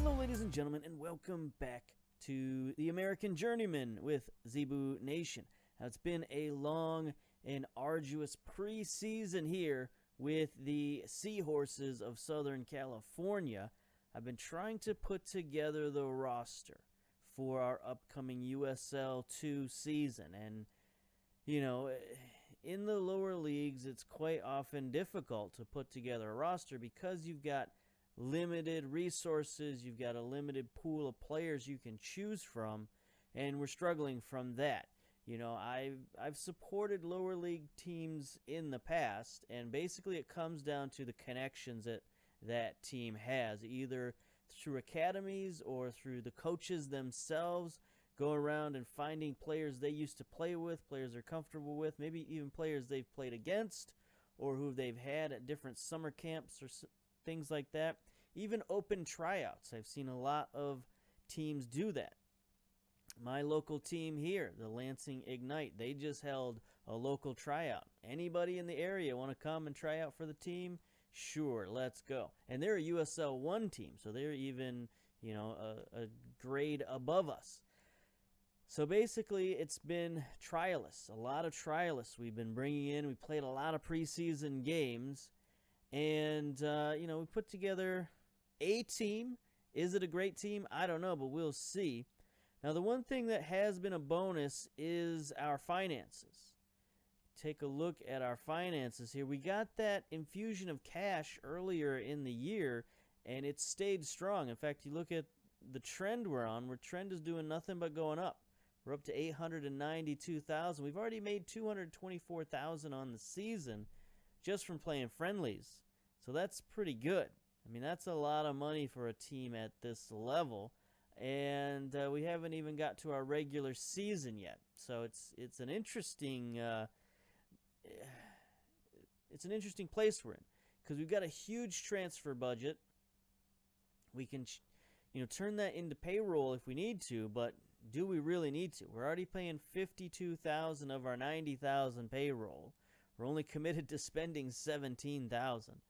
Hello, ladies and gentlemen, and welcome back to the American Journeyman with Zebu Nation. Now, it's been a long and arduous preseason here with the Seahorses of Southern California. I've been trying to put together the roster for our upcoming USL 2 season, and you know, in the lower leagues, it's quite often difficult to put together a roster because you've got limited resources, you've got a limited pool of players you can choose from, and we're struggling from that. You know, I've supported lower league teams in the past, and basically it comes down to the connections that team has, either through academies or through the coaches themselves, going around and finding players they used to play with, players they're comfortable with, maybe even players they've played against or who they've had at different summer camps or things like that. Even open tryouts. I've seen a lot of teams do that. My local team here, the Lansing Ignite, they just held a local tryout. Anybody in the area want to come and try out for the team? Sure, let's go. And they're a USL 1 team, so they're even, you know, a grade above us. So basically, it's been trialists, a lot of trialists we've been bringing in. We played a lot of preseason games, and, you know, we put together a team. Is it a great team? I don't know, but we'll see. Now, the one thing that has been a bonus is our finances. Take a look at our finances here. We got that infusion of cash earlier in the year, and it stayed strong. In fact, you look at the trend we're on, where trend is doing nothing but going up. We're up to $892,000. We've already made $224,000 on the season just from playing friendlies. So that's pretty good. I mean, that's a lot of money for a team at this level. And we haven't even got to our regular season yet. So it's an interesting place we're in, because we've got a huge transfer budget. We can turn that into payroll if we need to, but do we really need to? We're already paying $52,000 of our $90,000 payroll. We're only committed to spending $17,000.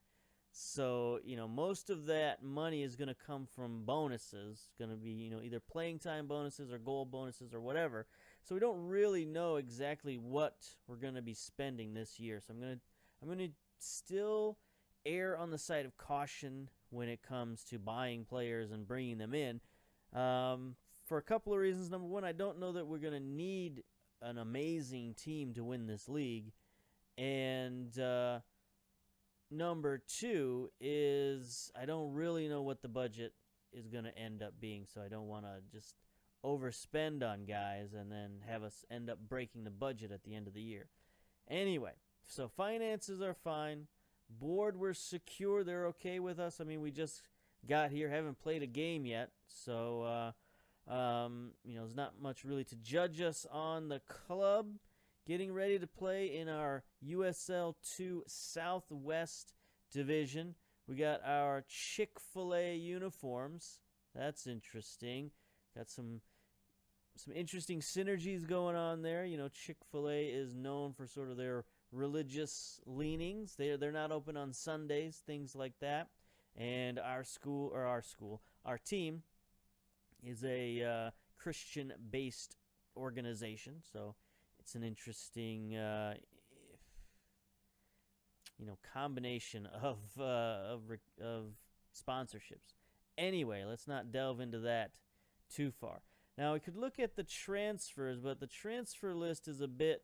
So, you know, most of that money is going to come from bonuses. It's going to be, you know, either playing time bonuses or goal bonuses or whatever. So we don't really know exactly what we're going to be spending this year. So I'm going to still err on the side of caution when it comes to buying players and bringing them in. For a couple of reasons. Number one, I don't know that we're going to need an amazing team to win this league. And number two is I don't really know what the budget is going to end up being, so I don't want to just overspend on guys and then have us end up breaking the budget at the end of the year. Anyway, so finances are fine. Board, we're secure. They're okay with us. I mean, we just got here, haven't played a game yet, so there's not much really to judge us on. The club getting ready to play in our USL 2 Southwest Division. We got our Chick-fil-A uniforms. That's interesting. Got some interesting synergies going on there. You know, Chick-fil-A is known for sort of their religious leanings. They're not open on Sundays, things like that. And our team is a Christian-based organization, so it's an interesting, combination of sponsorships. Anyway, let's not delve into that too far. Now, we could look at the transfers, but the transfer list is a bit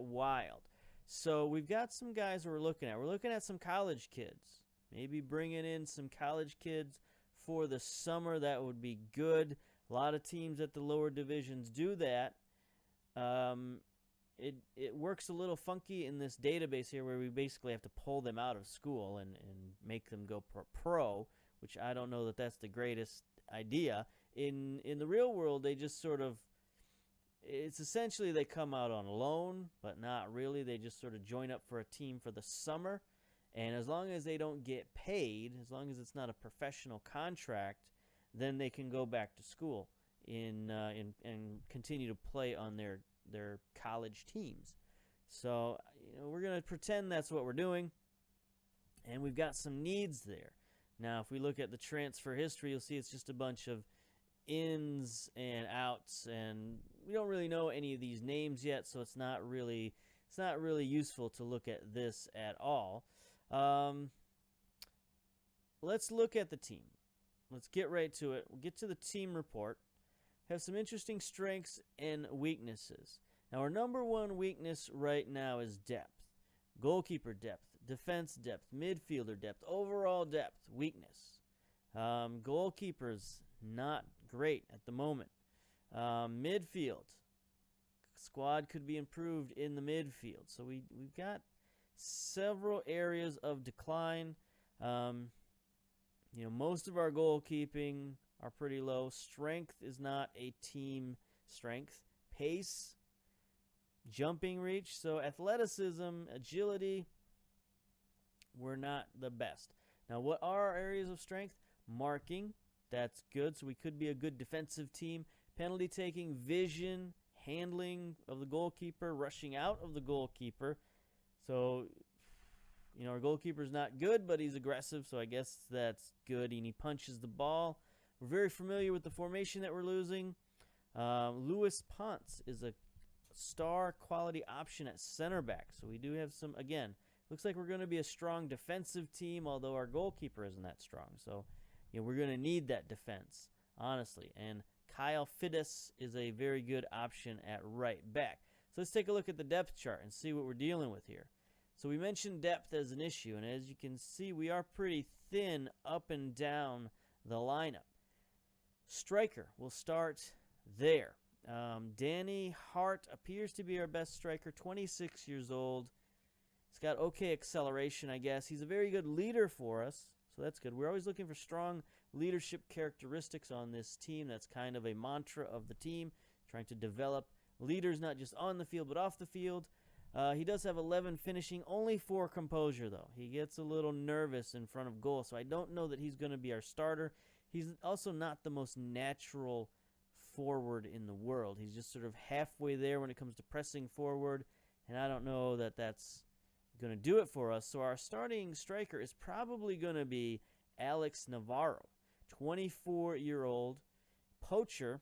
wild. So we've got some guys we're looking at. We're looking at some college kids. Maybe bringing in some college kids for the summer. That would be good. A lot of teams at the lower divisions do that. It works a little funky in this database here, where we basically have to pull them out of school and make them go pro, which I don't know that that's the greatest idea. In the real world, they just sort of, it's essentially they come out on loan, but not really. They just sort of join up for a team for the summer. And as long as they don't get paid, as long as it's not a professional contract, then they can go back to school and continue to play on their college teams. So, we're going to pretend that's what we're doing, and we've got some needs there. Now, if we look at the transfer history, you'll see it's just a bunch of ins and outs, and we don't really know any of these names yet, so it's not really useful to look at this at all. Let's look at the team. Let's get right to it. We'll get to the team report. Have some interesting strengths and weaknesses. Now, our number one weakness right now is depth. Goalkeeper depth, defense depth, midfielder depth, overall depth, weakness. Goalkeeper's not great at the moment. Midfield. Squad could be improved in the midfield. So we've got several areas of decline. Most of our goalkeeping are pretty low. Strength is not a team strength. Pace, jumping reach, so athleticism, agility, we're not the best. Now, what are our areas of strength? Marking, that's good, so we could be a good defensive team. Penalty taking, vision, handling of the goalkeeper, rushing out of the goalkeeper. So, our goalkeeper's not good, but he's aggressive, so I guess that's good, and he punches the ball. We're very familiar with the formation that we're losing. Luis Ponce is a star quality option at center back, so we do have some, again, looks like we're going to be a strong defensive team, although our goalkeeper isn't that strong, so we're going to need that defense, honestly. And Kyle Fides is a very good option at right back. So let's take a look at the depth chart and see what we're dealing with here. So we mentioned depth as an issue, and as you can see, we are pretty thin up and down the lineup. Striker, we'll start there. Danny Hart appears to be our best striker, 26 years old. He's got okay acceleration, I guess. He's a very good leader for us, so that's good. We're always looking for strong leadership characteristics on this team. That's kind of a mantra of the team, trying to develop leaders not just on the field but off the field. He does have 11 finishing, only 4 composure, though. He gets a little nervous in front of goal, so I don't know that he's going to be our starter. He's also not the most natural forward in the world. He's just sort of halfway there when it comes to pressing forward, and I don't know that that's going to do it for us. So our starting striker is probably going to be Alex Navarro, 24-year-old poacher.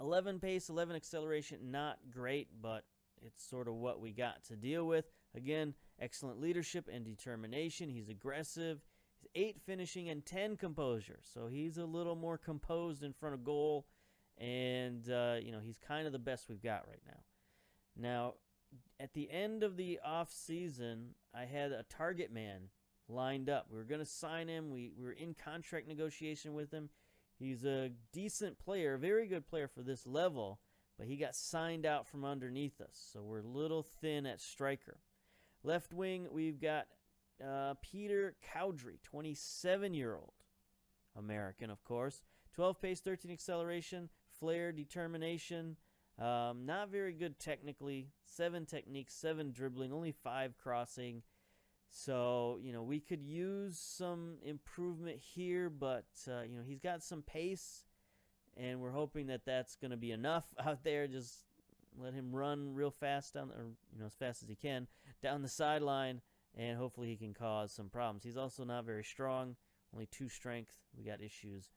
11 pace, 11 acceleration, not great, but it's sort of what we got to deal with. Again, excellent leadership and determination. He's aggressive. He's 8 finishing and 10 composure. So he's a little more composed in front of goal. And, he's kind of the best we've got right now. Now, at the end of the off season, I had a target man lined up. We were going to sign him. We were in contract negotiation with him. He's a decent player, a very good player for this level, but he got signed out from underneath us, so we're a little thin at striker. Left wing, we've got Peter Cowdrey, 27-year-old American, of course. 12 pace, 13 acceleration, flair, determination. Not very good technically. 7 technique, 7 dribbling, only 5 crossing. So, we could use some improvement here, but, he's got some pace, and we're hoping that that's going to be enough out there. Just let him run real fast down, as fast as he can, down the sideline, and hopefully he can cause some problems. He's also not very strong, only 2 strength. We got issues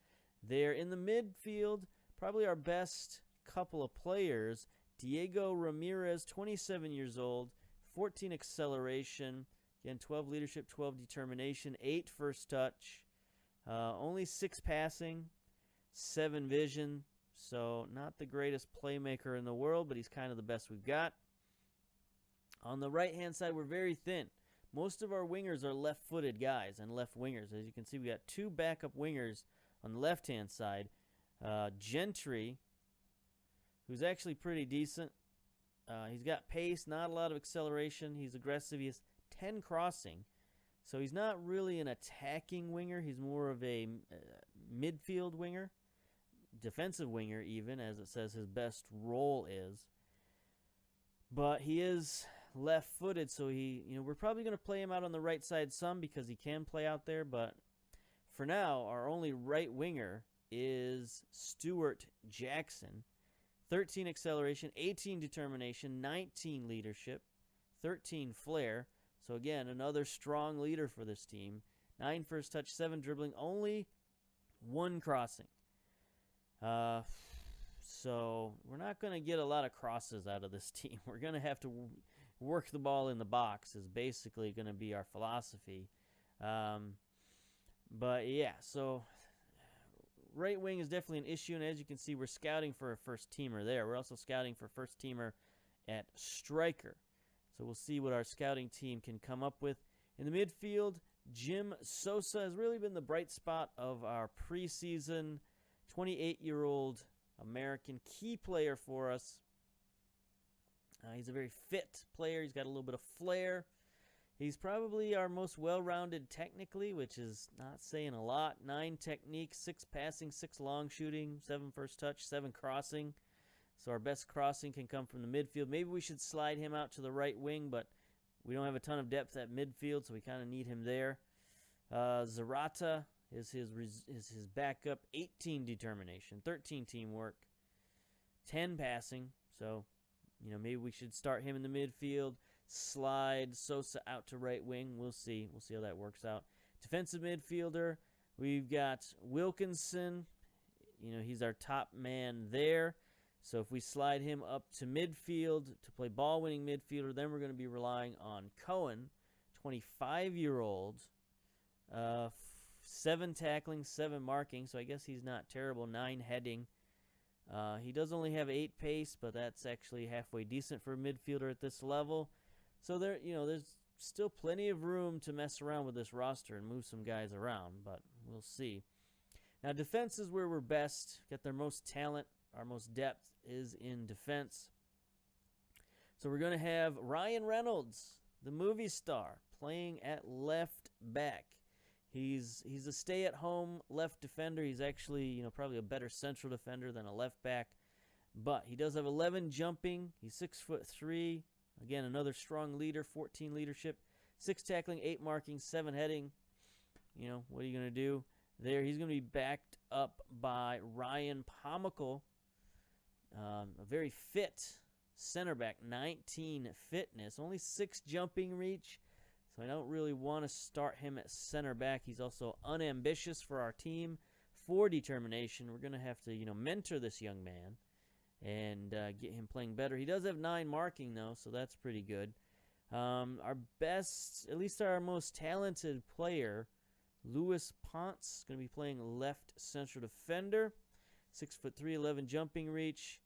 there. In the midfield, probably our best couple of players, Diego Ramirez, 27 years old, 14 acceleration, again, 12 leadership, 12 determination, 8 first touch, only 6 passing, 7 vision, so not the greatest playmaker in the world, but he's kind of the best we've got. On the right-hand side, we're very thin. Most of our wingers are left-footed guys and left wingers. As you can see, we got 2 backup wingers on the left-hand side. Gentry, who's actually pretty decent. He's got pace, not a lot of acceleration. He's aggressive. He has 10 crossing. So he's not really an attacking winger. He's more of a midfield winger. Defensive winger, even, as it says his best role is. But he is left-footed, so we're probably going to play him out on the right side some because he can play out there. But for now, our only right winger is Stuart Jackson. 13 acceleration, 18 determination, 19 leadership, 13 flair. So again, another strong leader for this team. 9 first touch, 7 dribbling, only 1 crossing. So we're not going to get a lot of crosses out of this team. We're going to have to work the ball in the box is basically going to be our philosophy. But yeah, so right wing is definitely an issue, and as you can see, we're scouting for a first teamer there. We're also scouting for first teamer at striker. So we'll see what our scouting team can come up with. In the midfield, Jim Sosa has really been the bright spot of our preseason. 28-year-old American key player for us. He's a very fit player. He's got a little bit of flair. He's probably our most well-rounded technically, which is not saying a lot. 9 technique, 6 passing, 6 long shooting, 7 first touch, 7 crossing. So our best crossing can come from the midfield. Maybe we should slide him out to the right wing, but we don't have a ton of depth at midfield, so we kind of need him there. Zarata is his backup. 18 determination, 13 teamwork, 10 passing. So, maybe we should start him in the midfield, slide Sosa out to right wing. We'll see. We'll see how that works out. Defensive midfielder, we've got Wilkinson. He's our top man there. So if we slide him up to midfield to play ball-winning midfielder, then we're going to be relying on Cohen, 25-year-old, 7 tackling, 7 marking. So I guess he's not terrible. 9 heading. He does only have 8 pace, but that's actually halfway decent for a midfielder at this level. So there's still plenty of room to mess around with this roster and move some guys around, but we'll see. Now defense is where we're best. Got their most talent. Our most depth is in defense. So we're going to have Ryan Reynolds, the movie star, playing at left back. He's a stay-at-home left defender. He's actually, probably a better central defender than a left back. But he does have 11 jumping. He's 6'3". Again, another strong leader, 14 leadership, 6 tackling, 8 marking, 7 heading. What are you going to do there? He's going to be backed up by Ryan Pomical, a very fit center back, 19 fitness, only 6 jumping reach. So I don't really want to start him at center back. He's also unambitious for our team. 4 determination. We're going to have to, mentor this young man and get him playing better. He does have 9 marking, though, so that's pretty good. Our best, at least our most talented player, Louis Ponce, is going to be playing left central defender. 6'3", 11 jumping reach,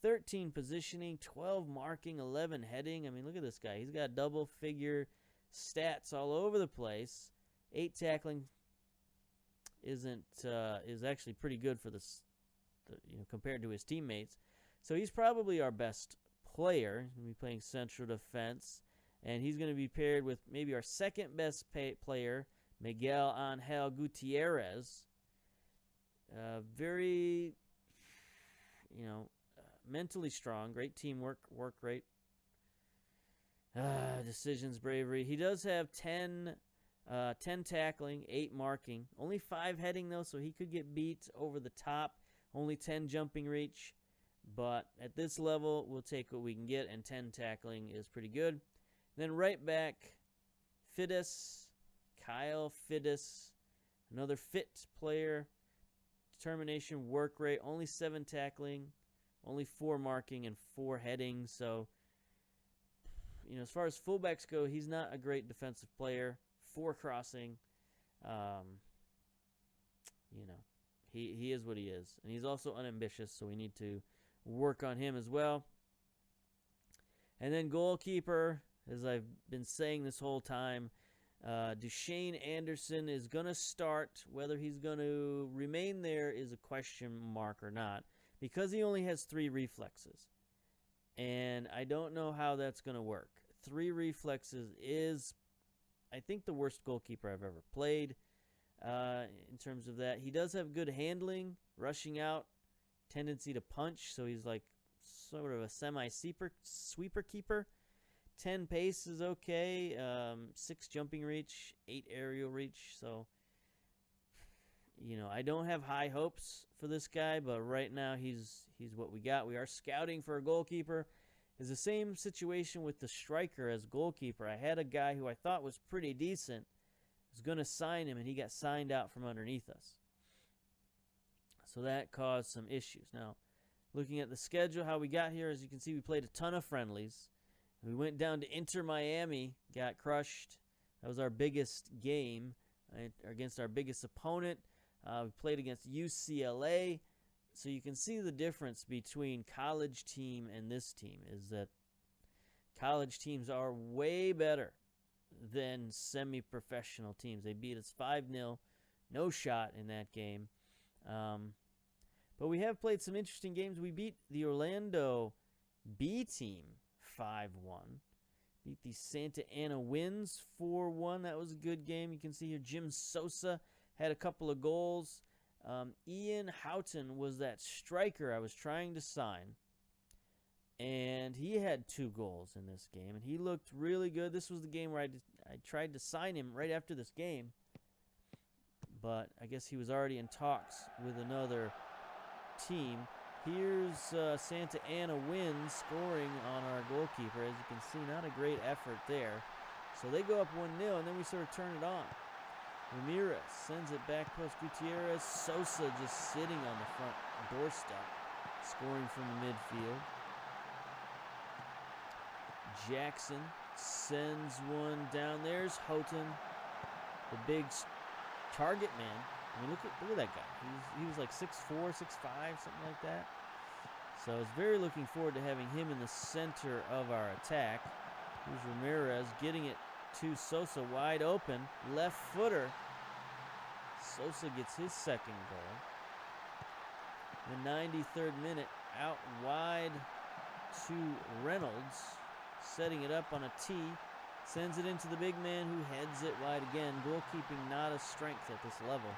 13 positioning, 12 marking, 11 heading. I mean, look at this guy. He's got double-figure stats all over the place. 8 tackling is actually pretty good for this, compared to his teammates. So he's probably our best player. He's going to be playing central defense, and he's going to be paired with maybe our second best player, Miguel Angel Gutierrez. Very, mentally strong, great teamwork, work rate, decisions, bravery. He does have 10 tackling, 8 marking, only 5 heading though, so he could get beat over the top. Only 10 jumping reach, but at this level, we'll take what we can get, and 10 tackling is pretty good. Then right back, Kyle Fiddes, another fit player. Determination, work rate, only 7 tackling, only 4 marking, and 4 heading. So, as far as fullbacks go, he's not a great defensive player. 4 crossing. He is what he is. And he's also unambitious, so we need to work on him as well. And then goalkeeper, as I've been saying this whole time, Duchesne Anderson is going to start. Whether he's going to remain there is a question mark or not, because he only has 3 reflexes. And I don't know how that's going to work. 3 reflexes is, I think, the worst goalkeeper I've ever played in terms of that. He does have good handling, rushing out, tendency to punch, so he's like sort of a semi-sweeper keeper. 10 pace is okay, 6 jumping reach, 8 aerial reach. So, I don't have high hopes for this guy, but right now he's what we got. We are scouting for a goalkeeper. It's the same situation with the striker as goalkeeper. I had a guy who I thought was pretty decent. was going to sign him, and he got signed out from underneath us. So that caused some issues. Now, looking at the schedule, how we got here, as you can see, we played a ton of friendlies. We went down to Inter Miami, got crushed. That was our biggest game against our biggest opponent. We played against UCLA. So you can see the difference between college team and this team is that college teams are way better than semi-professional teams. They beat us 5-0. No shot in that game. But we have played some interesting games. We beat the Orlando B team 5-1. Beat the Santa Ana Winds 4-1. That was a good game. You can see here Jim Sosa had a couple of goals. Ian Houghton was that striker I was trying to sign. And he had 2 goals in this game. And he looked really good. This was the game where I tried to sign him right after this game. But I guess he was already in talks with another team. Here's Santa Ana Winds scoring on our goalkeeper. As you can see, not a great effort there. So they go up 1-0, and then we sort of turn it on. Ramirez sends it back post Gutierrez. Sosa just sitting on the front doorstep, scoring from the midfield. Jackson sends one down. There's Houghton, the big target man. I mean, look at that guy. He was like 6'4", 6'5", something like that. So I was very looking forward to having him in the center of our attack. Here's Ramirez getting it to Sosa, wide open, left footer. Sosa gets his second goal. The 93rd minute, out wide to Reynolds, setting it up on a tee. Sends it into the big man who heads it wide again. Goalkeeping not a strength at this level.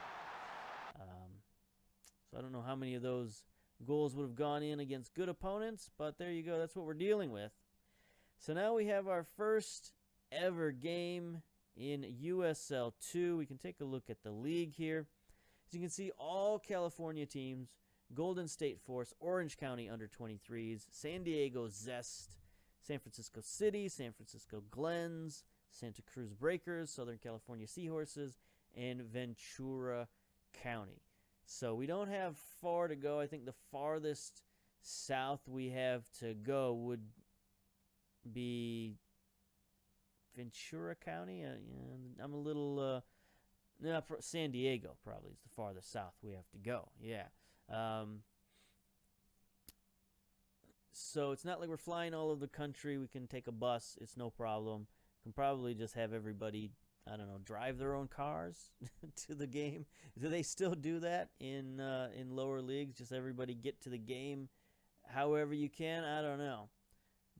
So I don't know how many of those goals would have gone in against good opponents, but there you go. That's what we're dealing with. So now we have our first ever game in USL 2. We can take a look at the league here. As you can see, all California teams, Golden State Force, Orange County under-23s, San Diego Zest, San Francisco City, San Francisco Glens, Santa Cruz Breakers, Southern California Seahorses, and Ventura County. So we don't have far to go. I think the farthest south we have to go would be Ventura County. I'm a little... no, San Diego probably is the farthest south we have to go. Yeah. So it's not like we're flying all over the country. We can take a bus. It's no problem. Can probably just have everybody, I don't know, drive their own cars to the game. Do they still do that in lower leagues? Just everybody get to the game however you can? I don't know.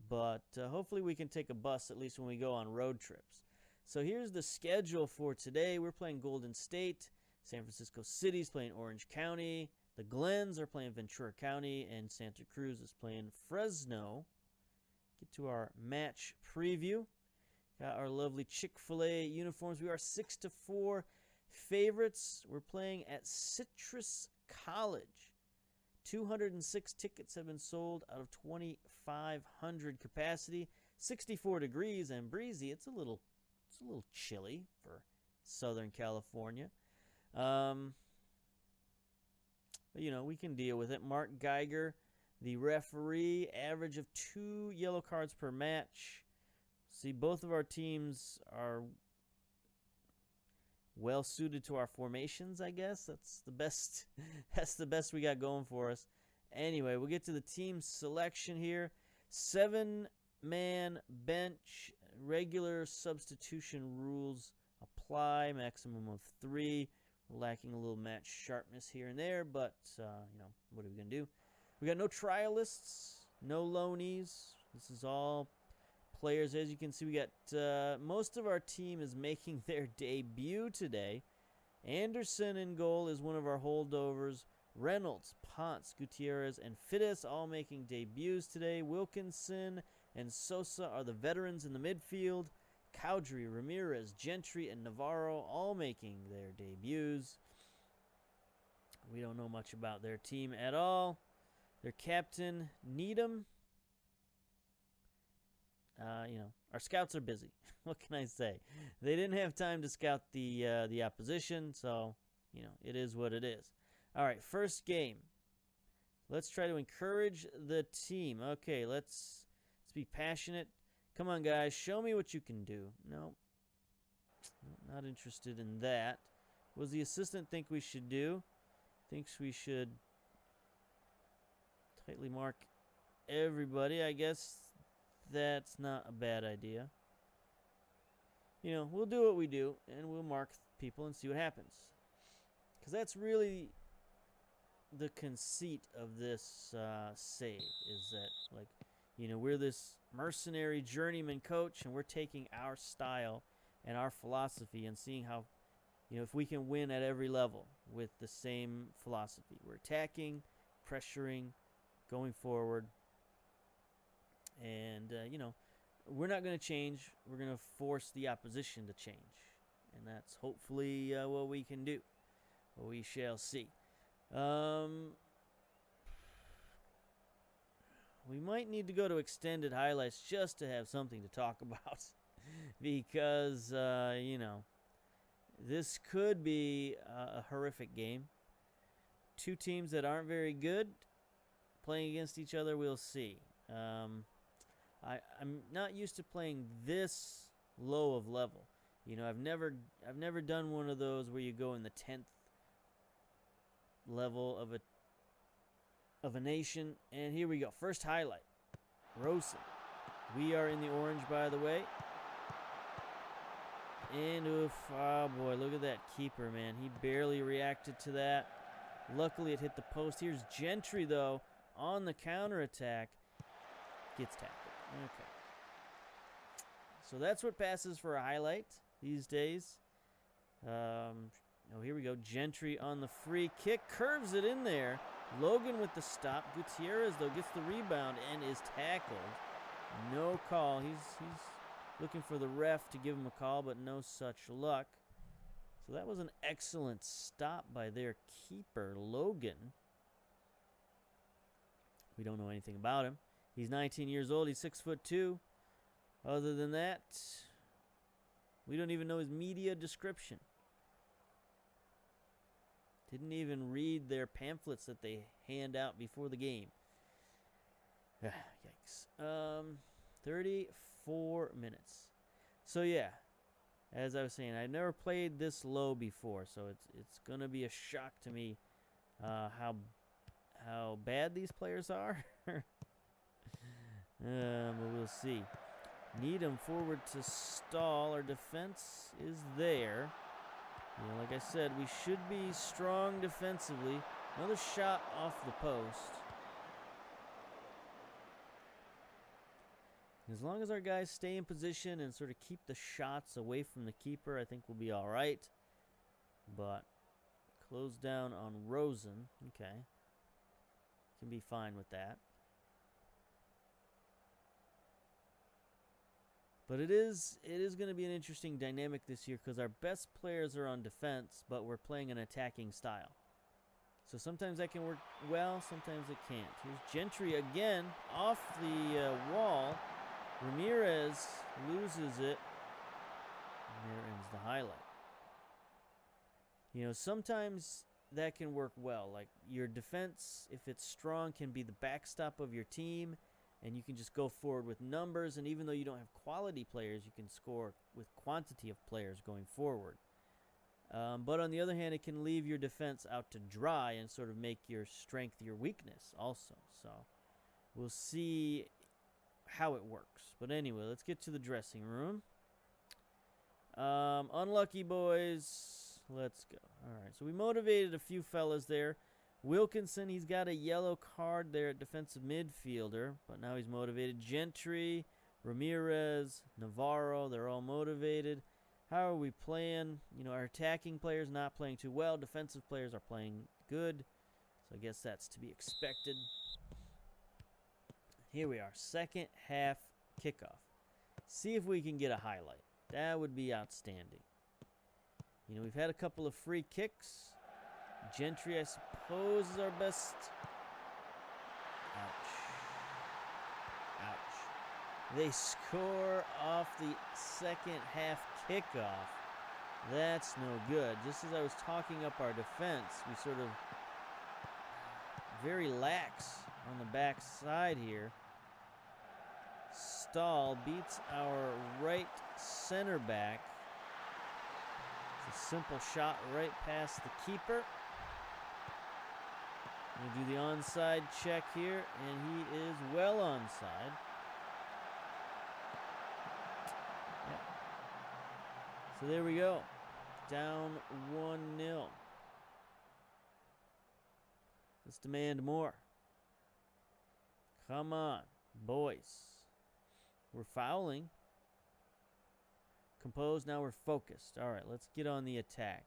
But hopefully we can take a bus at least when we go on road trips. So here's the schedule for today. We're playing Golden State. San Francisco City's playing Orange County. The Glens are playing Ventura County, and Santa Cruz is playing Fresno. Get to our match preview. Got our lovely Chick-fil-A uniforms. We are 6-4 favorites. We're playing at Citrus College. 206 tickets have been sold out of 2,500 capacity. 64 degrees and breezy. It's a little chilly for Southern California. But, you know, we can deal with it. Mark Geiger, the referee, average of 2 yellow cards per match. See, both of our teams are well suited to our formations, I guess. That's the best. That's the best we got going for us. Anyway, we'll get to the team selection here. 7-man bench. Regular substitution rules apply. Maximum of 3. We're lacking a little match sharpness here and there, but, you know, what are we going to do? We got no trialists, no loanees. This is all players. As you can see, we got most of our team is making their debut today. Anderson in goal is one of our holdovers. Reynolds, Ponce, Gutierrez, and Fiddes all making debuts today. Wilkinson and Sosa are the veterans in the midfield. Cowdrey, Ramirez, Gentry, and Navarro all making their debuts. We don't know much about their team at all. Their captain, Needham, our scouts are busy. What can I say? They didn't have time to scout the opposition, so, it is what it is. All right, first game. Let's try to encourage the team. Okay, let's be passionate. Come on, guys. Show me what you can do. No, not interested in that. What does the assistant think we should do? Thinks we should tightly mark everybody. I guess that's not a bad idea. We'll do what we do, and we'll mark people and see what happens. Because that's really the conceit of this save, is that, we're this mercenary journeyman coach, and we're taking our style and our philosophy and seeing how, if we can win at every level with the same philosophy. We're attacking, pressuring, going forward, and, we're not going to change. We're going to force the opposition to change, and that's hopefully what we can do. We shall see. We might need to go to extended highlights just to have something to talk about because, this could be a horrific game. Two teams that aren't very good playing against each other, we'll see. I'm not used to playing this low of level. I've never done one of those where you go in the 10th level of a nation. And here we go. First highlight. Rosen. We are in the orange, by the way. And oof, oh boy, look at that keeper, man. He barely reacted to that. Luckily, it hit the post. Here's Gentry, though, on the counterattack. Gets tackled. Okay. So that's what passes for a highlight these days. Here we go. Gentry on the free kick. Curves it in there. Logan with the stop. Gutierrez, though, gets the rebound and is tackled. No call. He's looking for the ref to give him a call, but no such luck. So that was an excellent stop by their keeper, Logan. We don't know anything about him. He's 19 years old. He's 6'2". Other than that, we don't even know his media description. Didn't even read their pamphlets that they hand out before the game. Yikes. 34 minutes. So yeah, as I was saying, I never played this low before, so it's gonna be a shock to me how bad these players are. But we'll see. Needham forward to stall. Our defense is there. Like I said, we should be strong defensively. Another shot off the post. As long as our guys stay in position and sort of keep the shots away from the keeper, I think we'll be all right. But close down on Rosen. Okay. Can be fine with that. But it is going to be an interesting dynamic this year because our best players are on defense, but we're playing an attacking style. So sometimes that can work well, sometimes it can't. Here's Gentry again off the wall. Ramirez loses it. And there ends the highlight. Sometimes that can work well. Like your defense, if it's strong, can be the backstop of your team. And you can just go forward with numbers. And even though you don't have quality players, you can score with quantity of players going forward. But on the other hand, it can leave your defense out to dry and sort of make your strength your weakness also. So we'll see how it works. But anyway, let's get to the dressing room. Unlucky boys. Let's go. All right, so we motivated a few fellas there. Wilkinson, he's got a yellow card there at defensive midfielder, but now he's motivated. Gentry, Ramirez, Navarro, they're all motivated. How are we playing? Our attacking players not playing too well. Defensive players are playing good, so I guess that's to be expected. Here we are, second half kickoff. See if we can get a highlight. That would be outstanding. We've had a couple of free kicks. Gentry, I suppose, is our best. Ouch. They score off the second half kickoff. That's no good. Just as I was talking up our defense, we sort of very lax on the back side here. Stahl beats our right center back. It's a simple shot right past the keeper. We'll do the onside check here, and he is well onside. Yep. So there we go. Down 1-0. Let's demand more. Come on, boys. We're fouling. Composed, now we're focused. All right, let's get on the attack.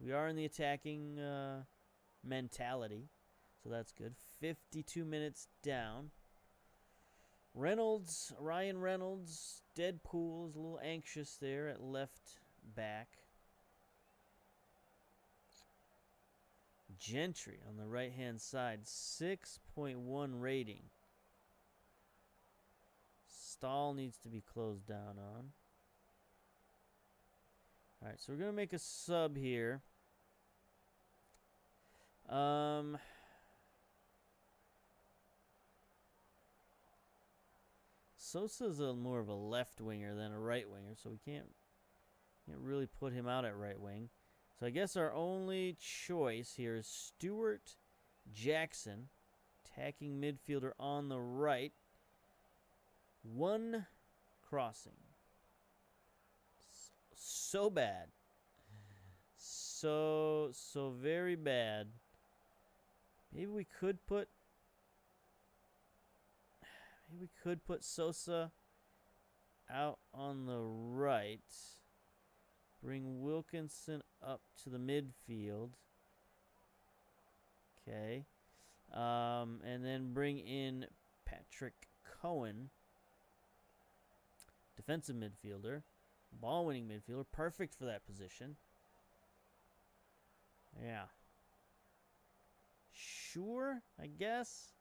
We are in the attacking mentality, so that's good. 52 minutes down. Ryan Reynolds, Deadpool is a little anxious there at left back. Gentry on the right-hand side, 6.1 rating. Stahl needs to be closed down on. All right, so we're going to make a sub here. Sosa's more of a left winger than a right winger, so we can't really put him out at right wing. So I guess our only choice here is Stuart Jackson, attacking midfielder on the right. One crossing. So bad. So very bad. Maybe we could put Sosa out on the right. Bring Wilkinson up to the midfield. Okay. And then bring in Patrick Cohen. Defensive midfielder. Ball-winning midfielder. Perfect for that position. Yeah. Sure, I guess.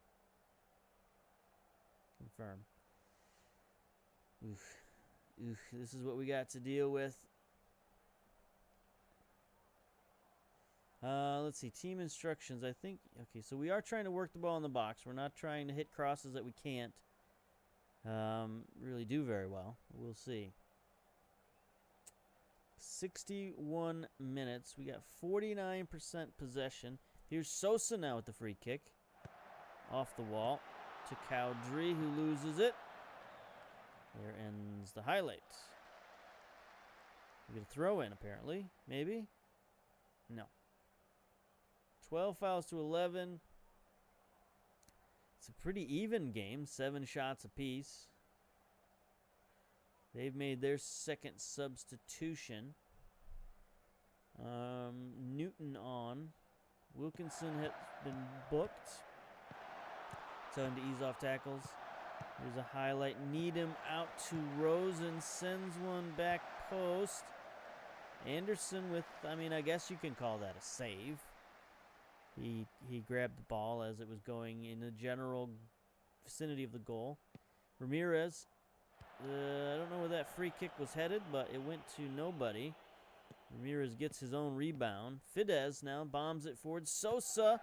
Confirm. Oof. This is what we got to deal with. Let's see. Team instructions. I think. Okay, so we are trying to work the ball in the box. We're not trying to hit crosses that we can't really do very well. We'll see. 61 minutes. We got 49% possession. Here's Sosa now with the free kick. Off the wall to Cowdrey, who loses it. There ends the highlights. We get a throw in, apparently. Maybe? No. 12 fouls to 11. It's a pretty even game. 7 shots apiece. They've made their second substitution. Newton on. Wilkinson has been booked. Time to ease off tackles. Here's a highlight. Needham out to Rosen. Sends one back post. Anderson with, I guess you can call that a save. He grabbed the ball as it was going in the general vicinity of the goal. Ramirez. I don't know where that free kick was headed, but it went to nobody. Ramirez gets his own rebound. Fidesz now bombs it forward. Sosa.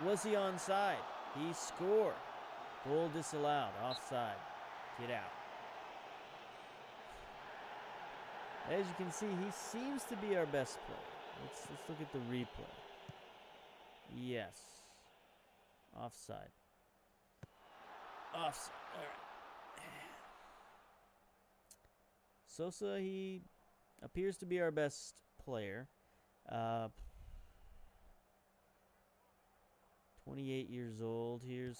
Was he onside? He scored. Goal disallowed. Offside. Get out. As you can see, he seems to be our best player. Let's look at the replay. Yes. Offside. Offside. All right. Sosa, he appears to be our best player. 28 years old. Here's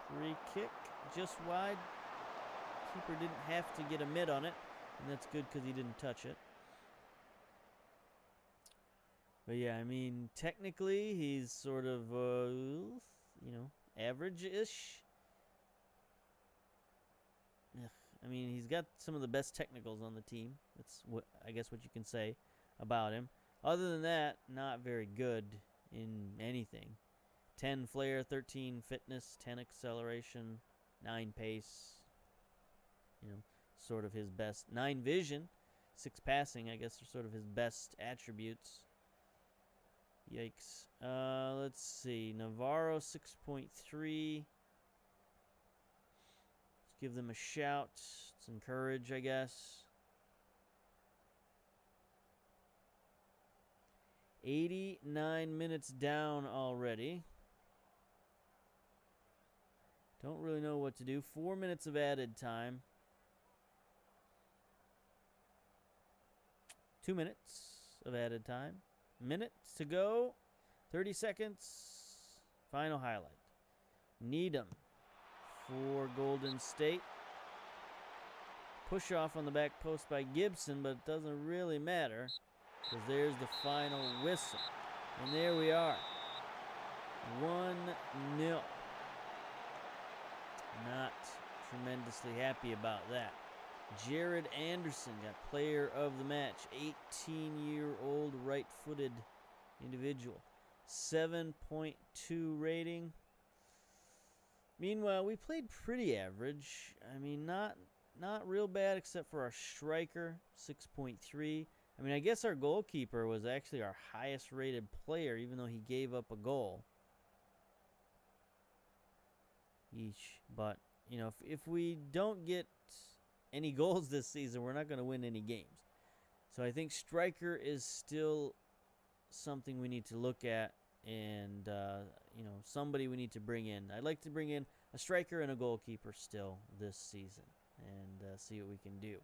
free kick, just wide. Keeper didn't have to get a mid on it, and that's good because he didn't touch it. But yeah, technically he's sort of, average-ish. He's got some of the best technicals on the team. That's what you can say about him. Other than that, not very good in anything. 10 flair, 13 fitness, 10 acceleration, 9 pace. You know, sort of his best. 9 vision, 6 passing, I guess are sort of his best attributes. Yikes. Let's see. Navarro, 6.3. Let's give them a shout. Let's encourage, I guess. 89 minutes down already. Don't really know what to do. 4 minutes of added time. 2 minutes of added time. Minutes to go. 30 seconds. Final highlight. Needham for Golden State. Push off on the back post by Gibson, but it doesn't really matter because there's the final whistle. And there we are. 1-0. Not tremendously happy about that. Jared Anderson got player of the match. 18-year-old right-footed individual. 7.2 rating. Meanwhile, we played pretty average. I mean, not real bad except for our striker, 6.3. I mean, I guess our goalkeeper was actually our highest-rated player, even though he gave up a goal. Each. But, you know, if we don't get any goals this season, we're not going to win any games. So I think striker is still something we need to look at, and you know, somebody we need to bring in. I'd like to bring in a striker and a goalkeeper still this season, and see what we can do.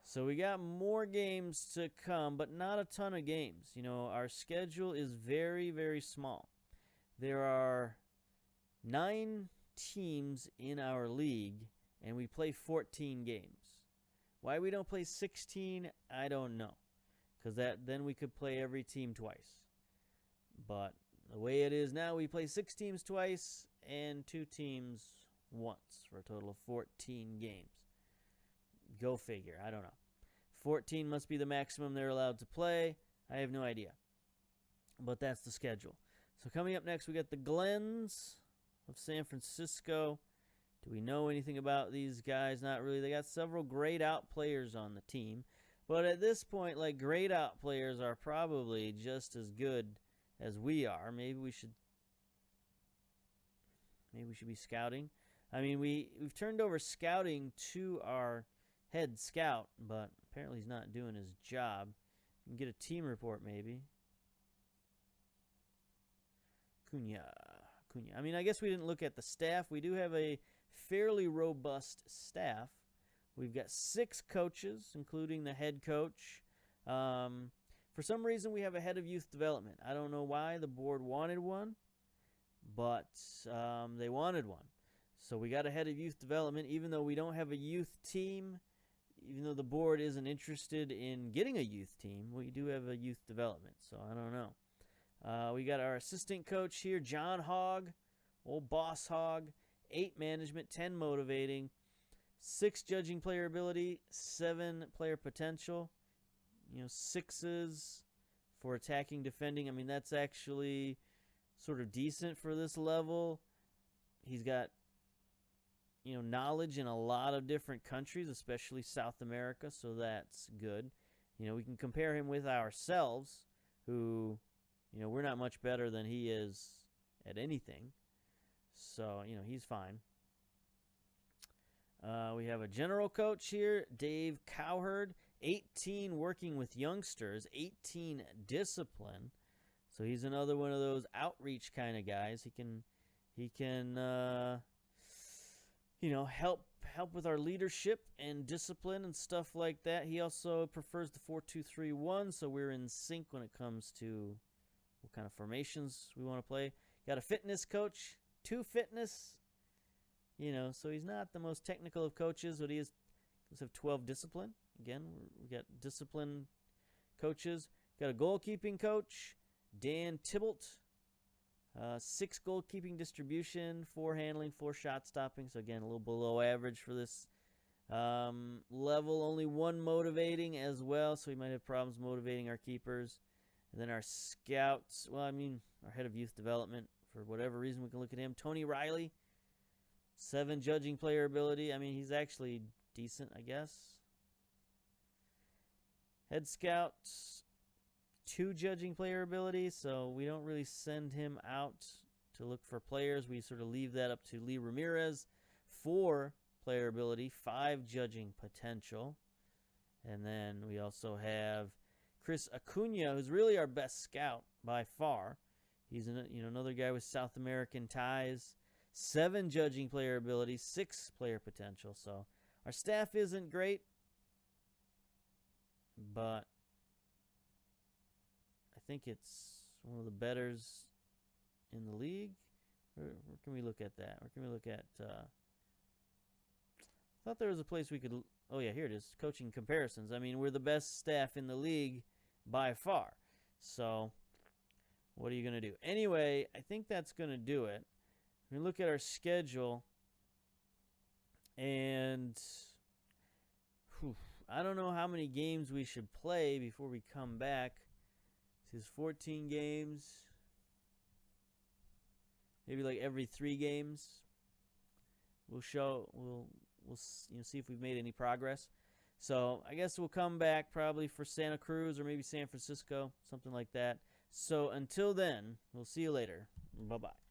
So we got more games to come, but not a ton of games. You know, our schedule is very, very small. There are 9 teams in our league, and we play 14 games. Why we don't play 16, I don't know. Because then we could play every team twice. But the way it is now, we play 6 teams twice and 2 teams once for a total of 14 games. Go figure. I don't know. 14 must be the maximum they're allowed to play. I have no idea. But that's the schedule. So coming up next, we got the Glens of San Francisco. Do we know anything about these guys? Not really. They got several grayed out players on the team. But at this point, like, grayed out players are probably just as good as we are. Maybe we should be scouting. I mean, we've turned over scouting to our head scout, but apparently he's not doing his job. You can get a team report maybe. Cunha. I mean, I guess we didn't look at the staff. We do have a fairly robust staff. We've got 6 coaches, including the head coach. For some reason, we have a head of youth development. I don't know why the board wanted one, but they wanted one. So we got a head of youth development, even though we don't have a youth team, even though the board isn't interested in getting a youth team. We do have a youth development, so I don't know. We got our assistant coach here, John Hogg, old boss Hogg. 8 management, 10 motivating, 6 judging player ability, 7 player potential. You know, 6s for attacking, defending. I mean, that's actually sort of decent for this level. He's got, you know, knowledge in a lot of different countries, especially South America, so that's good. You know, we can compare him with ourselves, who, you know, we're not much better than he is at anything. So, you know, he's fine. We have a general coach here, Dave Cowherd, 18 working with youngsters, 18 discipline. So he's another one of those outreach kind of guys. He can you know, help with our leadership and discipline and stuff like that. He also prefers the 4-2-3-1, so we're in sync when it comes to what kind of formations we want to play. Got a fitness coach, 2 fitness, you know, so he's not the most technical of coaches, but he is. Let's have 12 discipline. Again, we got discipline coaches. Got a goalkeeping coach, Dan Tybalt. 6 goalkeeping distribution, 4 handling, 4 shot stopping. So again, a little below average for this level. Only 1 motivating as well, so we might have problems motivating our keepers. And then our scouts, well, I mean, our head of youth development for whatever reason, we can look at him. Tony Riley, 7 judging player ability. I mean, he's actually decent, I guess. Head Scout, 2 judging player ability, so we don't really send him out to look for players. We sort of leave that up to Lee Ramirez. 4 player ability, 5 judging potential. And then we also have Chris Acuna, who's really our best scout by far. He's another guy with South American ties. 7 judging player ability, 6 player potential. So our staff isn't great, but I think it's one of the betters in the league. Where can we look at that? Where can we look at... I thought there was a place we could... Oh, yeah, here it is. Coaching comparisons. I mean, we're the best staff in the league by far. So, what are you going to do? Anyway, I think that's going to do it. We look at our schedule, and I don't know how many games we should play before we come back. This is 14 games. Maybe like every 3 games. We'll see if we've made any progress. So I guess we'll come back probably for Santa Cruz or maybe San Francisco, something like that. So until then, we'll see you later. Bye-bye.